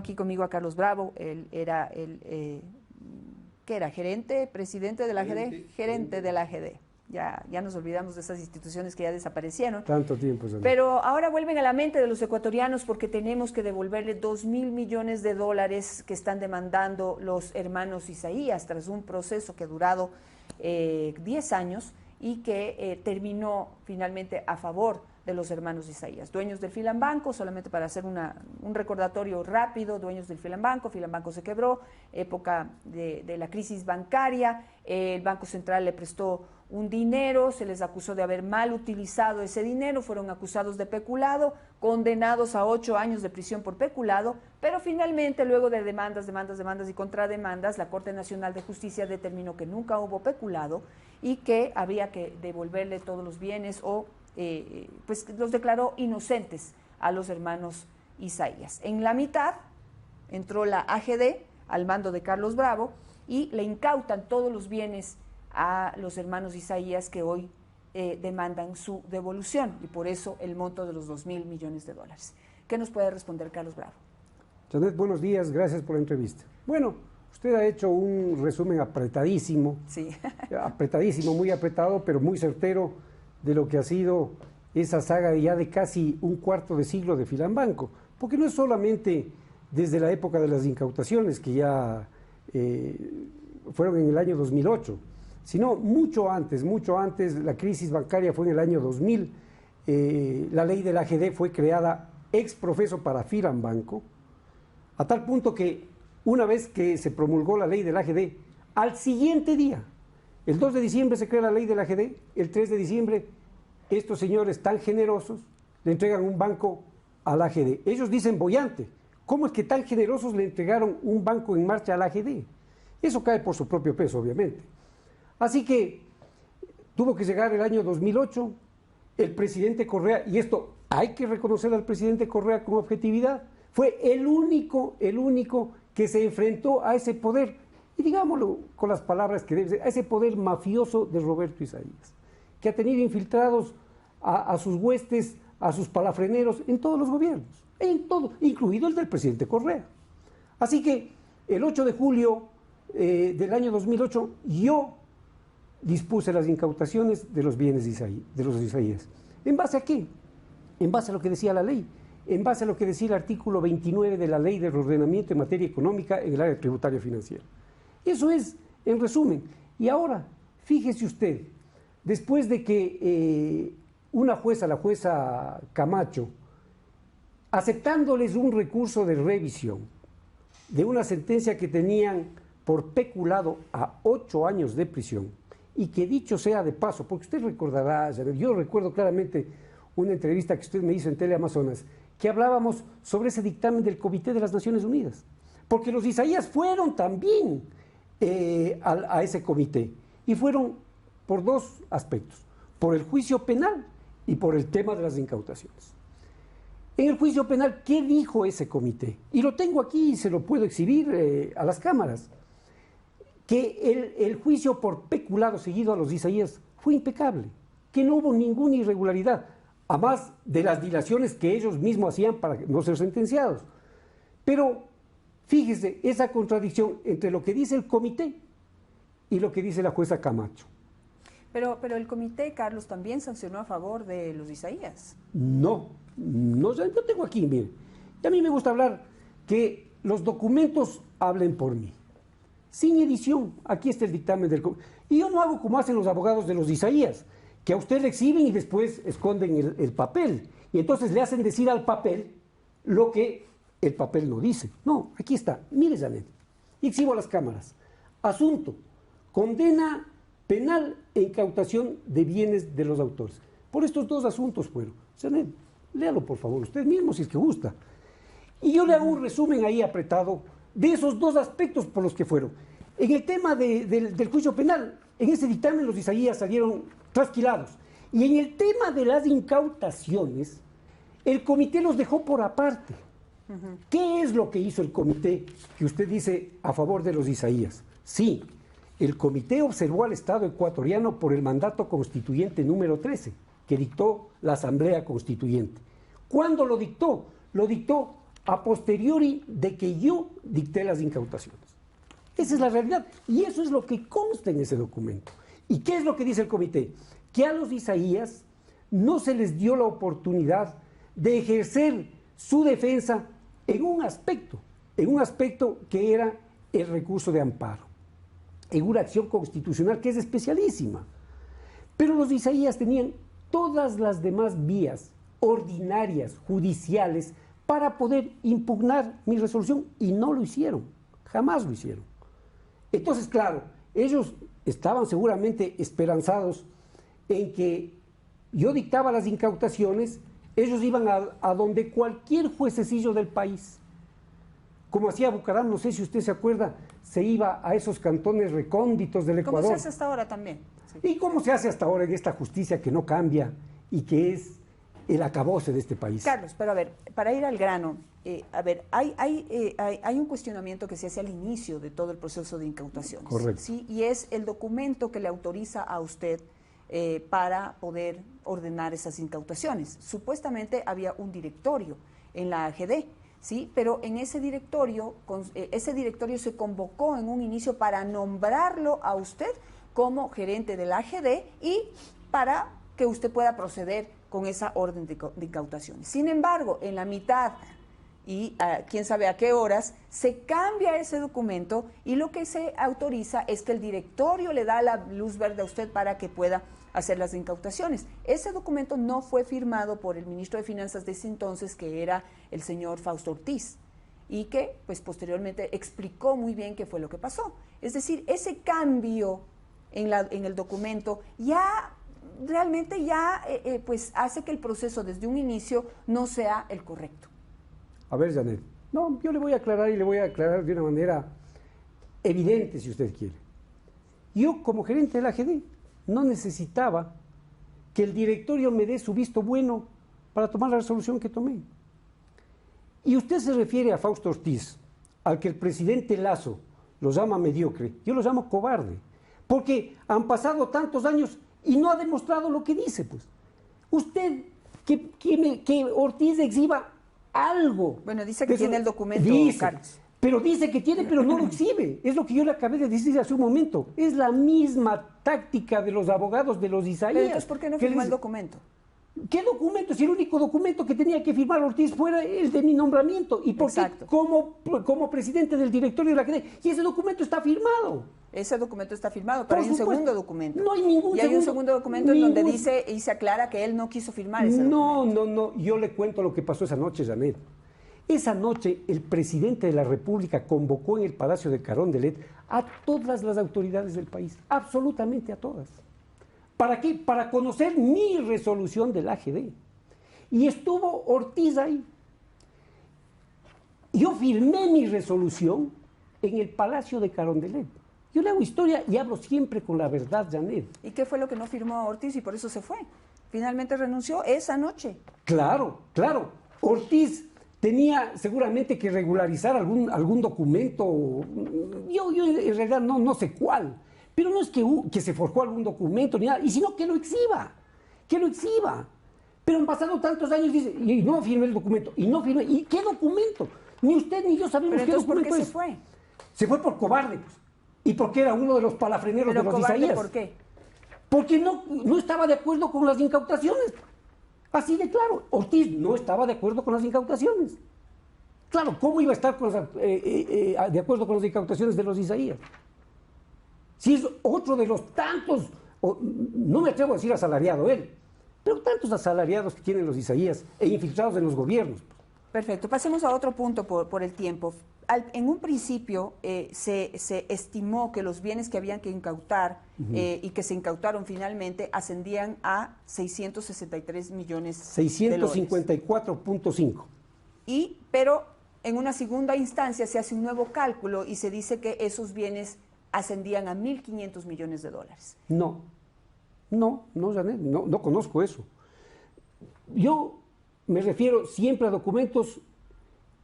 aquí conmigo a Carlos Bravo, él era ¿qué era? ¿Gerente? ¿Presidente de la AGD? Gerente de la AGD. Ya nos olvidamos de esas instituciones que ya desaparecieron. Tanto tiempo. Pero ahora vuelven a la mente de los ecuatorianos porque tenemos que devolverle 2.000 millones de dólares que están demandando los hermanos Isaías tras un proceso que ha durado 10 años y que terminó finalmente a favor de los hermanos Isaías, dueños del Filambanco. Solamente para hacer un recordatorio rápido: dueños del Filambanco se quebró, época de la crisis bancaria, el Banco Central le prestó un dinero, se les acusó de haber mal utilizado ese dinero, fueron acusados de peculado, condenados a 8 años de prisión por peculado, pero finalmente, luego de demandas y contrademandas, la Corte Nacional de Justicia determinó que nunca hubo peculado y que había que devolverle todos los bienes o pues los declaró inocentes a los hermanos Isaías. En la mitad entró la AGD al mando de Carlos Bravo y le incautan todos los bienes a los hermanos Isaías, que hoy demandan su devolución, y por eso el monto de los 2.000 millones de dólares. ¿Qué nos puede responder Carlos Bravo? Janet, buenos días, gracias por la entrevista. Bueno, usted ha hecho un resumen apretadísimo, sí. Apretadísimo, muy apretado, pero muy certero de lo que ha sido esa saga ya de casi un cuarto de siglo de Filambanco, porque no es solamente desde la época de las incautaciones, que ya fueron en el año 2008, sino mucho antes, la crisis bancaria fue en el año 2000, la ley de la AGD fue creada ex profeso para Filambanco, a tal punto que una vez que se promulgó la ley de la AGD, al siguiente día, el 2 de diciembre se crea la ley de la AGD, el 3 de diciembre estos señores tan generosos le entregan un banco a la AGD. Ellos dicen boyante, ¿cómo es que tan generosos le entregaron un banco en marcha a la AGD? Eso cae por su propio peso, obviamente. Así que tuvo que llegar el año 2008, el presidente Correa, y esto hay que reconocer al presidente Correa con objetividad, fue el único que se enfrentó a ese poder, y digámoslo con las palabras que debe ser, a ese poder mafioso de Roberto Isaías, que ha tenido infiltrados a sus huestes, a sus palafreneros en todos los gobiernos, en todo, incluido el del presidente Correa. Así que el 8 de julio del año 2008 yo dispuse las incautaciones de los bienes de los Isaías. ¿En base a qué? En base a lo que decía la ley, en base a lo que decía el artículo 29 de la Ley de Reordenamiento en materia económica en el área tributaria financiera. Eso es, en resumen. Y ahora, fíjese usted, después de que una jueza, la jueza Camacho, aceptándoles un recurso de revisión de una sentencia que tenían por peculado a 8 años de prisión, y que dicho sea de paso, porque usted recordará, yo recuerdo claramente una entrevista que usted me hizo en Teleamazonas, que hablábamos sobre ese dictamen del Comité de las Naciones Unidas, porque los Isaías fueron también a ese comité, y fueron por dos aspectos, por el juicio penal y por el tema de las incautaciones. En el juicio penal, ¿qué dijo ese comité? Y lo tengo aquí y se lo puedo exhibir a las cámaras, que el juicio por peculado seguido a los Isaías fue impecable, que no hubo ninguna irregularidad, a más de las dilaciones que ellos mismos hacían para no ser sentenciados. Pero fíjese esa contradicción entre lo que dice el comité y lo que dice la jueza Camacho. Pero el comité, Carlos, también sancionó a favor de los Isaías. No, yo tengo aquí, mire, y a mí me gusta hablar que los documentos hablen por mí. Sin edición, aquí está el dictamen del comité. Y yo no hago como hacen los abogados de los Isaías, que a usted le exhiben y después esconden el papel. Y entonces le hacen decir al papel lo que el papel no dice. No, aquí está. Mire, Janet, y exhibo a las cámaras. Asunto: condena penal e incautación de bienes de los autores. Por estos dos asuntos fueron. Janet, léalo por favor, usted mismo si es que gusta. Y yo le hago un resumen ahí apretado de esos dos aspectos por los que fueron. En el tema del juicio penal, en ese dictamen los Isaías salieron trasquilados. Y en el tema de las incautaciones, el comité los dejó por aparte. ¿Qué es lo que hizo el comité que usted dice a favor de los Isaías? Sí, el comité observó al Estado ecuatoriano por el mandato constituyente número 13, que dictó la Asamblea Constituyente. ¿Cuándo lo dictó? Lo dictó a posteriori de que yo dicté las incautaciones. Esa es la realidad y eso es lo que consta en ese documento. ¿Y qué es lo que dice el comité? Que a los Isaías no se les dio la oportunidad de ejercer su defensa en un aspecto que era el recurso de amparo, en una acción constitucional que es especialísima. Pero los Isaías tenían todas las demás vías ordinarias, judiciales, para poder impugnar mi resolución y no lo hicieron, jamás lo hicieron. Entonces, claro, ellos estaban seguramente esperanzados en que yo dictaba las incautaciones, ellos iban a donde cualquier juececillo del país, como hacía Bucaram, no sé si usted se acuerda, se iba a esos cantones recónditos del Ecuador. ¿Cómo se hace hasta ahora también? Sí. ¿Y cómo se hace hasta ahora en esta justicia que no cambia y que es el acabose de este país? Carlos, pero a ver, para ir al grano, hay un cuestionamiento que se hace al inicio de todo el proceso de incautaciones. Correcto. ¿Sí? Y es el documento que le autoriza a usted para poder ordenar esas incautaciones. Supuestamente había un directorio en la AGD, ¿sí? Pero en ese directorio se convocó en un inicio para nombrarlo a usted como gerente de la AGD y para que usted pueda proceder con esa orden de incautaciones. Sin embargo, en la mitad y quién sabe a qué horas, se cambia ese documento y lo que se autoriza es que el directorio le da la luz verde a usted para que pueda hacer las incautaciones. Ese documento no fue firmado por el ministro de Finanzas de ese entonces, que era el señor Fausto Ortiz, y que pues posteriormente explicó muy bien qué fue lo que pasó. Es decir, ese cambio en el documento ya realmente pues hace que el proceso desde un inicio no sea el correcto. A ver, Janet, no, yo le voy a aclarar y le voy a aclarar de una manera evidente, si usted quiere. Yo, como gerente de la AGD, no necesitaba que el directorio me dé su visto bueno para tomar la resolución que tomé. Y usted se refiere a Fausto Ortiz, al que el presidente Lazo lo llama mediocre, yo lo llamo cobarde, porque han pasado tantos años y no ha demostrado lo que dice, pues. Usted, que Ortiz exhiba algo. Bueno, dice que tiene el documento, Carlos. Pero dice que tiene, pero no lo exhibe. Es lo que yo le acabé de decir hace un momento. Es la misma táctica de los abogados de los Isaías. Pero entonces, ¿por qué no firmó el documento? ¿Qué documento? Si el único documento que tenía que firmar Ortiz fuera el de mi nombramiento. ¿Y por qué como presidente del directorio de la AGD? Y ese documento está firmado. Ese documento está firmado, pero hay un segundo documento. No hay ningún hay un segundo documento en donde dice y se aclara que él no quiso firmar ese documento. No. Yo le cuento lo que pasó esa noche, Janet. Esa noche el presidente de la República convocó en el Palacio de Carondelet a todas las autoridades del país, absolutamente a todas. ¿Para qué? Para conocer mi resolución del AGD. Y estuvo Ortiz ahí. Yo firmé mi resolución en el Palacio de Carondelet. Yo le hago historia y hablo siempre con la verdad, Janet. ¿Y qué fue lo que no firmó Ortiz y por eso se fue? Finalmente renunció esa noche. Claro. Ortiz tenía seguramente que regularizar algún documento. Yo en realidad no sé cuál. Pero no es que se forjó algún documento ni nada, y sino que lo exhiba. Pero han pasado tantos años, dice, y no firmé el documento, y no firmé. ¿Y qué documento? Ni usted ni yo sabemos qué documento es. ¿Por qué se fue? Se fue por cobarde, pues. Y porque era uno de los palafreneros de los Isaías. ¿Por qué? Porque no estaba de acuerdo con las incautaciones. Así de claro. Ortiz no estaba de acuerdo con las incautaciones. Claro, ¿cómo iba a estar de acuerdo con las incautaciones de los Isaías? Si es otro de los tantos, no me atrevo a decir asalariado él, pero tantos asalariados que tienen los Isaías e infiltrados en los gobiernos. Perfecto, pasemos a otro punto por el tiempo. En un principio se estimó que los bienes que habían que incautar y que se incautaron finalmente ascendían a 663 millones 654.5. Pero en una segunda instancia se hace un nuevo cálculo y se dice que esos bienes ascendían a 1.500 millones de dólares. No, Janet, no conozco eso. Yo me refiero siempre a documentos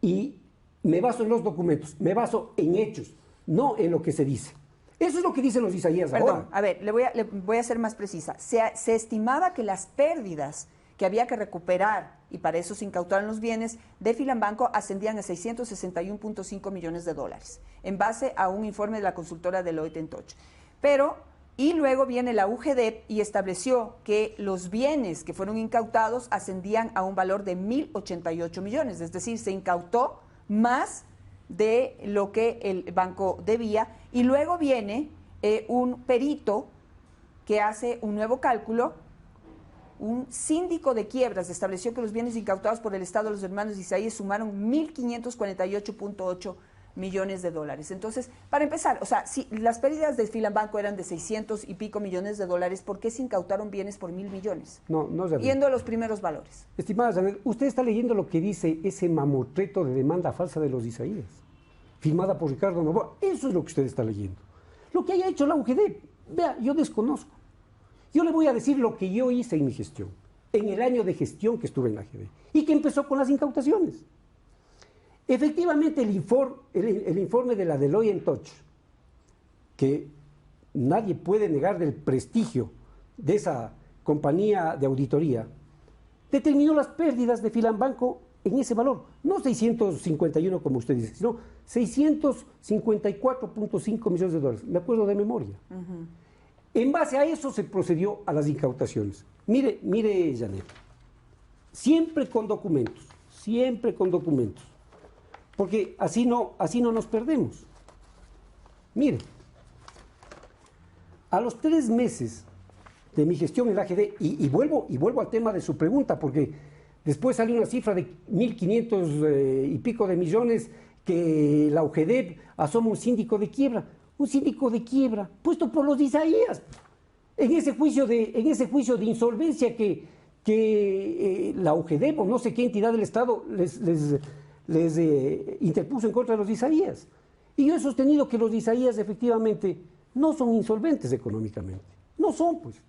y me baso en los documentos, me baso en hechos, no en lo que se dice. Eso es lo que dicen los Isaías ahora. A ver, le voy a ser más precisa. Se estimaba que las pérdidas que había que recuperar y para eso se incautaron los bienes de Filambanco, ascendían a 661.5 millones de dólares, en base a un informe de la consultora Deloitte & Touche. Y luego viene la UGDEP y estableció que los bienes que fueron incautados ascendían a un valor de 1.088 millones, es decir, se incautó más de lo que el banco debía, y luego viene un perito que hace un nuevo cálculo. Un síndico de quiebras estableció que los bienes incautados por el Estado de los hermanos Isaías sumaron 1.548.8 millones de dólares. Entonces, para empezar, o sea, si las pérdidas de Filambanco eran de 600 y pico millones de dólares, ¿por qué se incautaron bienes por 1.000 millones? No, Janet. Yendo a los primeros valores. Estimada Janet, usted está leyendo lo que dice ese mamotreto de demanda falsa de los Isaías, firmada por Ricardo Novoa. Eso es lo que usted está leyendo. Lo que haya hecho la UGD, vea, yo desconozco. Yo le voy a decir lo que yo hice en mi gestión, en el año de gestión que estuve en la AGD, y que empezó con las incautaciones. Efectivamente, el informe de la Deloitte & Touche, que nadie puede negar del prestigio de esa compañía de auditoría, determinó las pérdidas de Filambanco en ese valor, no 651 como usted dice, sino 654.5 millones de dólares, me acuerdo de memoria. En base a eso se procedió a las incautaciones. Mire, Janet, siempre con documentos, porque así no nos perdemos. Mire, a los 3 meses de mi gestión en la AGD, y vuelvo al tema de su pregunta, porque después salió una cifra de 1.500 y pico de millones que la UGD asoma un síndico de quiebra puesto por los Isaías, en ese juicio de insolvencia que la UGD o no sé qué entidad del Estado les interpuso en contra de los Isaías. Y yo he sostenido que los Isaías efectivamente no son insolventes económicamente, no son, pues.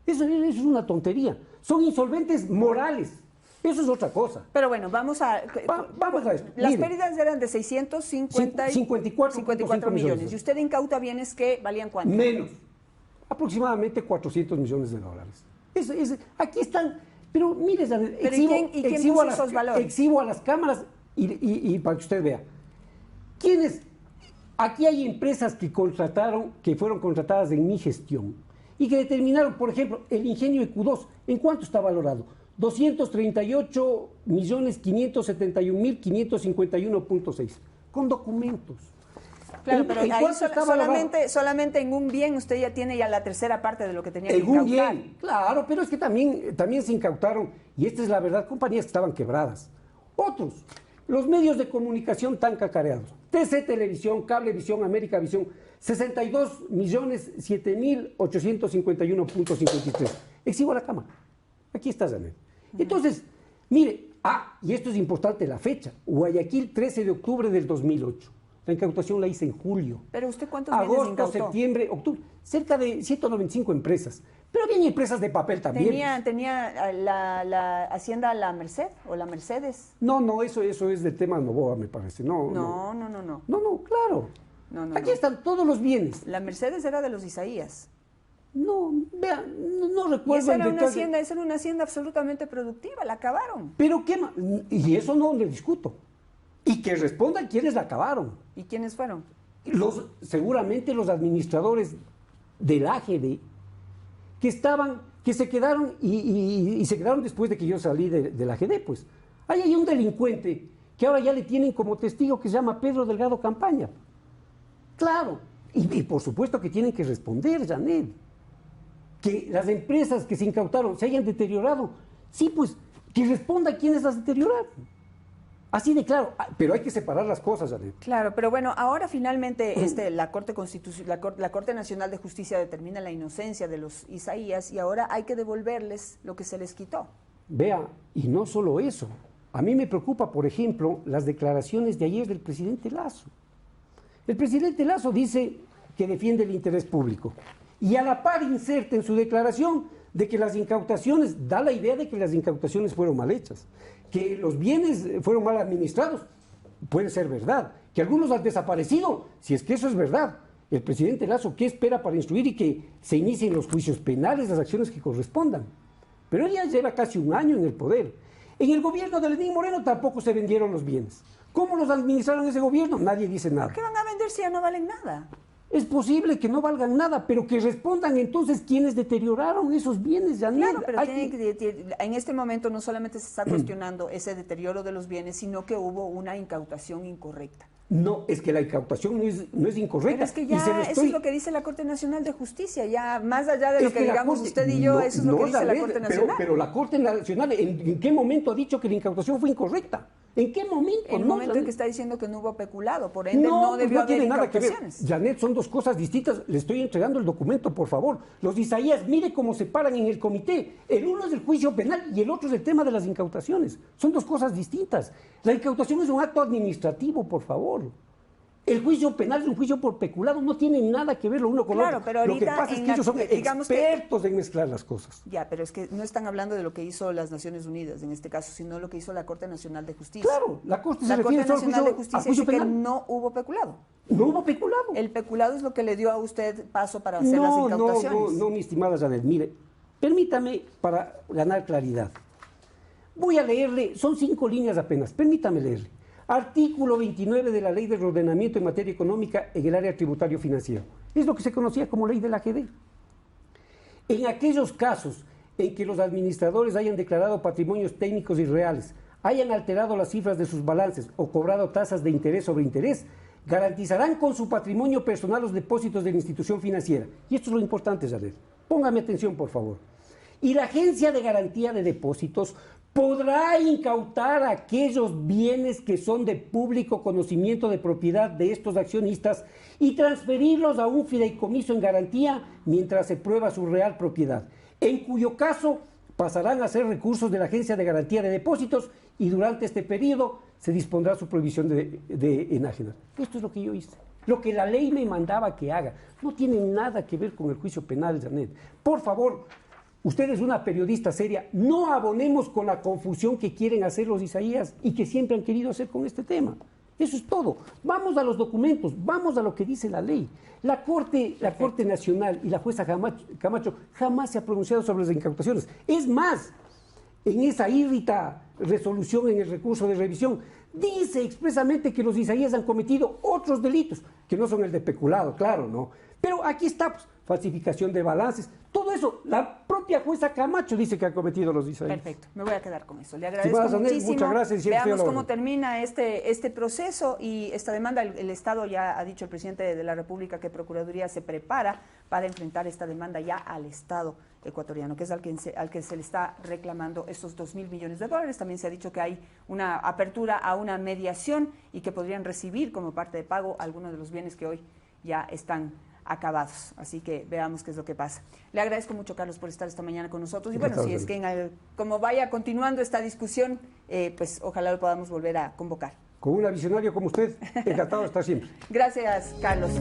Eso es una tontería, son insolventes morales. Eso es otra cosa. Pero bueno, vamos a esto. Las pérdidas eran de 654 millones. ¿Y usted incauta bienes que valían cuánto? Menos. Aproximadamente 400 millones de dólares. Aquí están. Pero mire, ¿quién puso esos valores? Exhibo a las cámaras y para que usted vea. Aquí hay empresas que fueron contratadas en mi gestión y que determinaron, por ejemplo, el ingenio EQ2, ¿en cuánto está valorado? 238.571.551.6, con documentos. Claro, pero ahí solamente en un bien usted ya tiene la tercera parte de lo que tenía que incautar. En un bien, claro, pero es que también se incautaron, y esta es la verdad, compañías que estaban quebradas. Otros, los medios de comunicación tan cacareados, TC Televisión, Cablevisión, América Visión, 62.700.851.53. Exhibo a la cámara. Aquí está, Janet. Entonces, mire, y esto es importante, la fecha. Guayaquil, 13 de octubre del 2008. La incautación la hice en julio. ¿Pero usted cuántos bienes incautó? Agosto, septiembre, octubre. Cerca de 195 empresas. Pero había empresas de papel también. ¿Tenía la Hacienda La Merced o la Mercedes? No, eso es del tema Novoa, me parece. No, claro. Aquí están todos los bienes. La Mercedes era de los Isaías. No, vean, no recuerdo. Esa era una hacienda absolutamente productiva, la acabaron. Pero qué más, y eso no le discuto. Y que respondan quiénes la acabaron. ¿Y quiénes fueron? Seguramente los administradores del AGD que se quedaron y se quedaron después de que yo salí del AGD, pues. Ahí hay un delincuente que ahora ya le tienen como testigo que se llama Pedro Delgado Campaña. Claro, y por supuesto que tienen que responder, Janet. Que las empresas que se incautaron se hayan deteriorado. Sí, pues, que responda quiénes las deterioraron. Así de claro, pero hay que separar las cosas, Janet. Claro, pero bueno, ahora finalmente la Corte Nacional de Justicia determina la inocencia de los Isaías y ahora hay que devolverles lo que se les quitó. Vea, y no solo eso. A mí me preocupa, por ejemplo, las declaraciones de ayer del presidente Lasso. El presidente Lasso dice que defiende el interés público y a la par inserta en su declaración de que las incautaciones, da la idea de que las incautaciones fueron mal hechas, que los bienes fueron mal administrados, puede ser verdad, que algunos han desaparecido, si es que eso es verdad. El presidente Lasso, ¿qué espera para instruir y que se inicien los juicios penales, las acciones que correspondan? Pero él ya lleva casi un año en el poder. En el gobierno de Lenín Moreno tampoco se vendieron los bienes. ¿Cómo los administraron ese gobierno? Nadie dice nada. ¿Qué van a vender si ya no valen nada? Es posible que no valgan nada, pero que respondan entonces quienes deterioraron esos bienes, Janet. Claro, pero en este momento no solamente se está cuestionando ese deterioro de los bienes, sino que hubo una incautación incorrecta. No, es que la incautación no es incorrecta. Pero es que ya eso es lo que dice la Corte Nacional de Justicia, ya más allá de lo que digamos usted y yo, eso es lo que dice la Corte Nacional. Pero la Corte Nacional, ¿en qué momento ha dicho que la incautación fue incorrecta? ¿En qué momento? El momento en que está diciendo que no hubo peculado, por ende no debió haber incautaciones. Janet, son dos cosas distintas. Le estoy entregando el documento, por favor. Los Isaías, mire cómo se paran en el comité. El uno es el juicio penal y el otro es el tema de las incautaciones. Son dos cosas distintas. La incautación es un acto administrativo, por favor. El juicio penal es un juicio por peculado, no tiene nada que ver lo uno con lo otro. Pero ahorita, lo que pasa es que ellos son expertos en mezclar las cosas. Ya, pero es que no están hablando de lo que hizo las Naciones Unidas en este caso, sino lo que hizo la Corte Nacional de Justicia. Claro, la Corte Nacional de Justicia dice penal. que no hubo peculado. No hubo peculado. El peculado es lo que le dio a usted paso para hacer las incautaciones. No, mi estimada Janet, mire, permítame para ganar claridad. Voy a leerle, son 5 líneas apenas, permítame leerle. Artículo 29 de la Ley de Ordenamiento en Materia Económica en el área tributario financiero. Es lo que se conocía como Ley del AGD. En aquellos casos en que los administradores hayan declarado patrimonios técnicos irreales, hayan alterado las cifras de sus balances o cobrado tasas de interés sobre interés, garantizarán con su patrimonio personal los depósitos de la institución financiera. Y esto es lo importante, Janet. Póngame atención, por favor. Y la Agencia de Garantía de Depósitos podrá incautar aquellos bienes que son de público conocimiento de propiedad de estos accionistas y transferirlos a un fideicomiso en garantía mientras se prueba su real propiedad, en cuyo caso pasarán a ser recursos de la Agencia de Garantía de Depósitos y durante este periodo se dispondrá su prohibición de enajenar. Esto es lo que yo hice, lo que la ley me mandaba que haga. No tiene nada que ver con el juicio penal, Janet. Por favor, usted es una periodista seria, no abonemos con la confusión que quieren hacer los Isaías y que siempre han querido hacer con este tema. Eso es todo. Vamos a los documentos, vamos a lo que dice la ley. La Corte Nacional y la jueza Camacho jamás se ha pronunciado sobre las incautaciones. Es más, en esa írrita resolución en el recurso de revisión, dice expresamente que los Isaías han cometido otros delitos, que no son el de peculado, claro, ¿no? Pero aquí está, pues, falsificación de balances, todo eso, la propia jueza Camacho dice que ha cometido los Isaías. Perfecto, me voy a quedar con eso. Le agradezco muchísimo. Muchas gracias. Veamos cómo termina este proceso y esta demanda. El Estado ya ha dicho, el presidente de la República, que Procuraduría se prepara para enfrentar esta demanda ya al Estado ecuatoriano, que es al que se le está reclamando estos $2.000 millones. También se ha dicho que hay una apertura a una mediación y que podrían recibir como parte de pago algunos de los bienes que hoy ya están acabados. Así que veamos qué es lo que pasa. Le agradezco mucho, Carlos, por estar esta mañana con nosotros. Y bueno, si es que como vaya continuando esta discusión, pues ojalá lo podamos volver a convocar. Con una visionaria como usted, encantado de estar siempre. Gracias, Carlos.